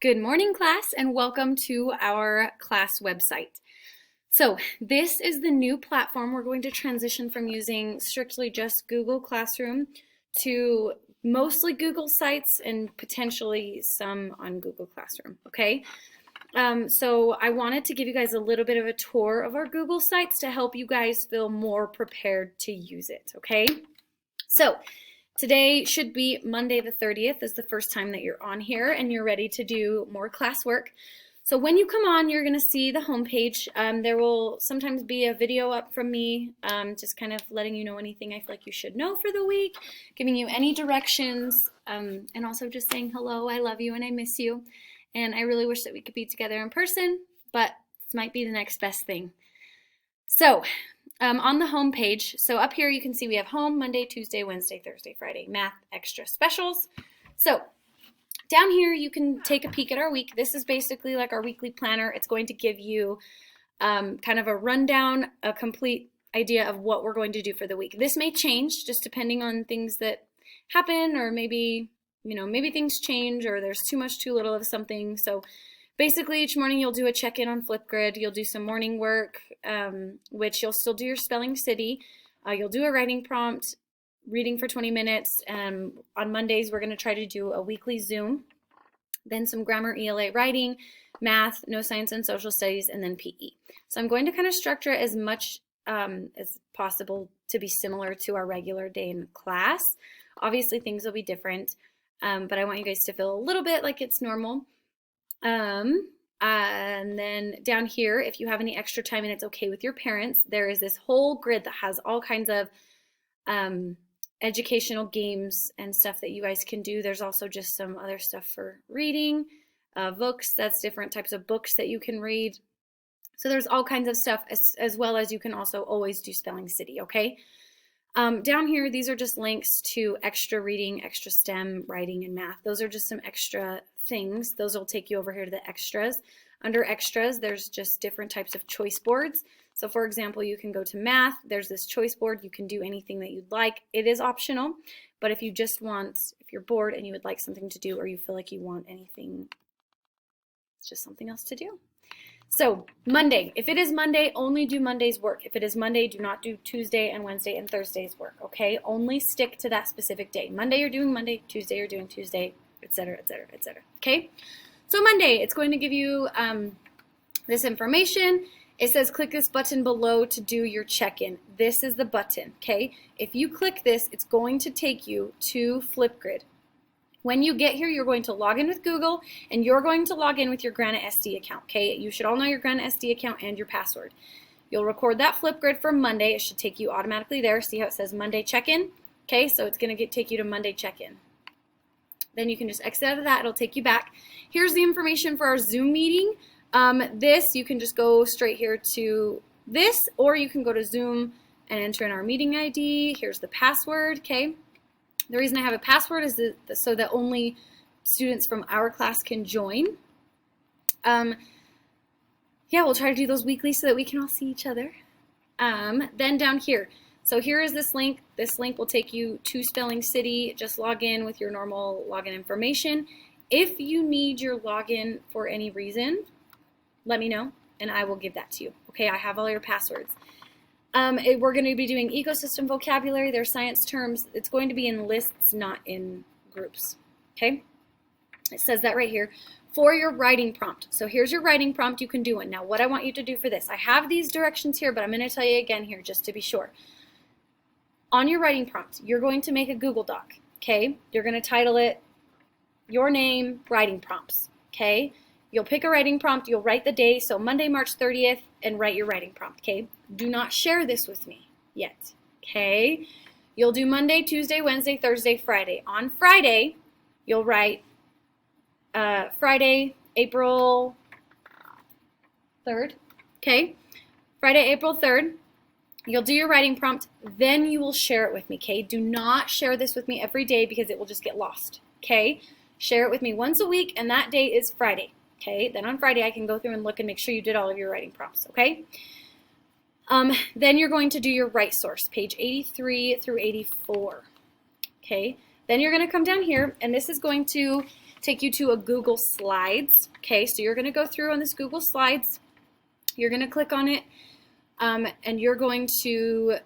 Good morning, class, and welcome to our class website. So this is the new platform. We're going to transition from using strictly just Google Classroom to mostly Google Sites and potentially some on Google Classroom, okay? So I wanted to give you guys a little bit of a tour of our Google Sites to help you guys feel more prepared to use it, okay? So today should be Monday the 30th is the first time that you're on here and you're ready to do more classwork. So when you come on, you're going to see the homepage. There will sometimes be a video up from me, just kind of letting you know anything I feel like you should know for the week, giving you any directions, and also just saying hello, I love you, and I miss you. And I really wish that we could be together in person, but this might be the next best thing. So on the home page, so up here you can see we have home, Monday, Tuesday, Wednesday, Thursday, Friday, math, extra specials. So down here you can take a peek at our week. This is basically like our weekly planner. It's going to give you kind of a rundown, a complete idea of what we're going to do for the week. This may change just depending on things that happen, or maybe, maybe things change or there's too little of something. So basically, each morning you'll do a check-in on Flipgrid. You'll do some morning work, which you'll still do your spelling city. You'll do a writing prompt, reading for 20 minutes. On Mondays, we're going to try to do a weekly Zoom. Then some grammar, ELA writing, math, no science and social studies, and then PE. So I'm going to kind of structure it as much as possible to be similar to our regular day in class. Obviously, things will be different, but I want you guys to feel a little bit like it's normal. And then down here, if you have any extra time and it's okay with your parents, there is this whole grid that has all kinds of educational games and stuff that you guys can do. There's also just some other stuff for reading, books, that's different types of books that you can read. So there's all kinds of stuff, as well as you can also always do Spelling City, okay? Down here, these are just links to extra reading, extra STEM, writing, and math. Those are just some extra things. Those will take you over here to the extras. Under extras, there's just different types of choice boards. So for example, you can go to math. There's this choice board. You can do anything that you'd like. It is optional, but if you're bored and you would like something to do, or you feel like you want anything, it's just something else to do. So Monday, if it is Monday, only do Monday's work. If it is Monday, do not do Tuesday and Wednesday and Thursday's work, okay? Only stick to that specific day. Monday, you're doing Monday. Tuesday, you're doing Tuesday, etc., etc., etc., okay? So Monday, it's going to give you this information. It says click this button below to do your check-in. This is the button, okay? If you click this, it's going to take you to Flipgrid. When you get here, you're going to log in with Google, and you're going to log in with your Granite SD account, okay? You should all know your Granite SD account and your password. You'll record that Flipgrid for Monday. It should take you automatically there. See how it says Monday check-in? Okay, so it's going to take you to Monday check-in. Then you can just exit out of that. It'll take you back. Here's the information for our Zoom meeting. You can just go straight here to this, or you can go to Zoom and enter in our meeting ID. Here's the password, okay? The reason I have a password is so that only students from our class can join. Yeah, we'll try to do those weekly so that we can all see each other. Then down here, so here is this link. This link will take you to Spelling City. Just log in with your normal login information. If you need your login for any reason, let me know and I will give that to you. Okay, I have all your passwords. We're going to be doing ecosystem vocabulary. There's science terms. It's going to be in lists, not in groups. Okay? It says that right here. For your writing prompt. So here's your writing prompt. You can do it. Now, what I want you to do for this, I have these directions here, but I'm going to tell you again here just to be sure. On your writing prompt, you're going to make a Google Doc. Okay? You're going to title it your name, writing prompts. Okay? You'll pick a writing prompt. You'll write the day. So Monday, March 30th, and write your writing prompt. Okay? Do not share this with me yet. Okay? You'll do Monday, Tuesday, Wednesday, Thursday, Friday. On Friday, you'll write Friday, April 3rd. Okay? Friday, April 3rd. You'll do your writing prompt. Then you will share it with me. Okay? Do not share this with me every day because it will just get lost. Okay? Share it with me once a week, and that day is Friday. Okay? Then on Friday, I can go through and look and make sure you did all of your writing prompts. Okay? Then you're going to do your right source, page 83 through 84. Okay? Then you're going to come down here, and this is going to take you to a Google Slides. Okay, so you're going to go through on this Google Slides. You're going to click on it, and you're going to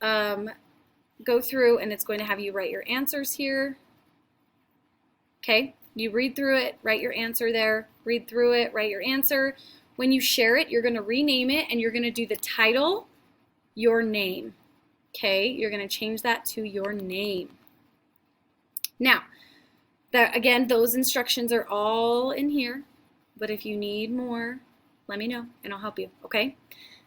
go through, and it's going to have you write your answers here. Okay, you read through it, write your answer there, read through it, write your answer. When you share it, you're going to rename it, and you're going to do the title, your name. Okay, you're going to change that to your name. Now, again, those instructions are all in here, but if you need more, let me know and I'll help you, okay?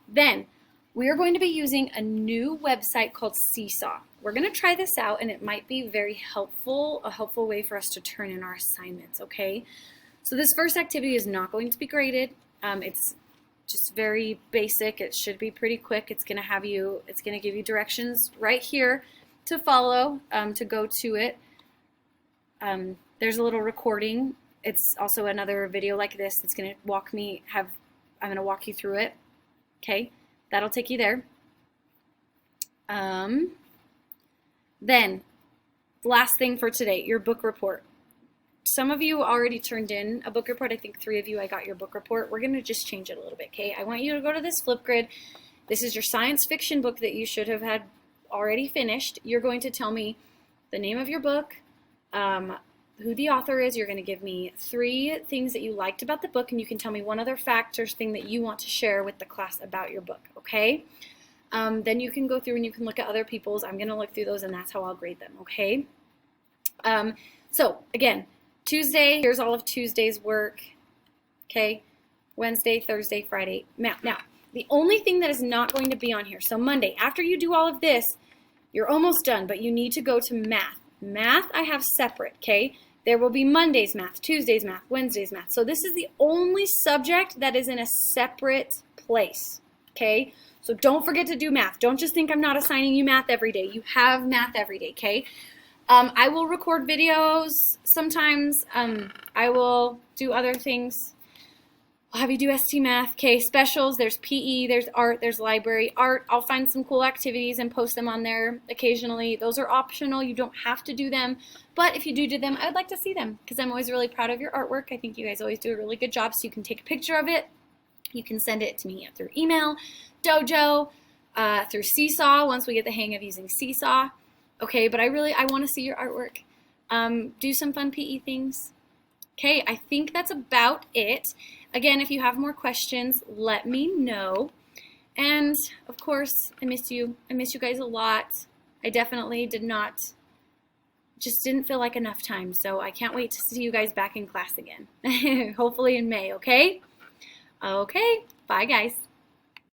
Then we are going to be using a new website called Seesaw. We're going to try this out, and it might be very helpful, a helpful way for us to turn in our assignments, okay? So this first activity is not going to be graded. It's just very basic. It should be pretty quick. It's going to give you directions right here to follow, to go to it. There's a little recording. It's also another video like this that's going to I'm going to walk you through it. Okay, that'll take you there. Then, last thing for today, your book report. Some of you already turned in a book report. I think 3 of you, I got your book report. We're going to just change it a little bit, okay? I want you to go to this Flipgrid. This is your science fiction book that you should have had already finished. You're going to tell me the name of your book, who the author is. You're going to give me 3 things that you liked about the book, and you can tell me one other fact or thing that you want to share with the class about your book, okay? Then you can go through and you can look at other people's. I'm going to look through those, and that's how I'll grade them, okay? So, again, Tuesday, here's all of Tuesday's work, okay? Wednesday, Thursday, Friday. Now, the only thing that is not going to be on here, so Monday, after you do all of this, you're almost done, but you need to go to math. Math I have separate, okay? There will be Monday's math, Tuesday's math, Wednesday's math. So this is the only subject that is in a separate place, okay? So don't forget to do math. Don't just think I'm not assigning you math every day. You have math every day, okay? I will record videos sometimes. I will do other things. I'll have you do ST Math, okay? Specials, there's PE, there's art, there's library. Art, I'll find some cool activities and post them on there occasionally. Those are optional. You don't have to do them. But if you do them, I'd like to see them because I'm always really proud of your artwork. I think you guys always do a really good job, so you can take a picture of it. You can send it to me through email, Dojo, through Seesaw once we get the hang of using Seesaw. Okay, but I want to see your artwork. Do some fun PE things. Okay, I think that's about it. Again, if you have more questions, let me know. And of course, I miss you. I miss you guys a lot. I definitely just didn't feel like enough time. So I can't wait to see you guys back in class again. Hopefully in May, okay? Okay, bye guys.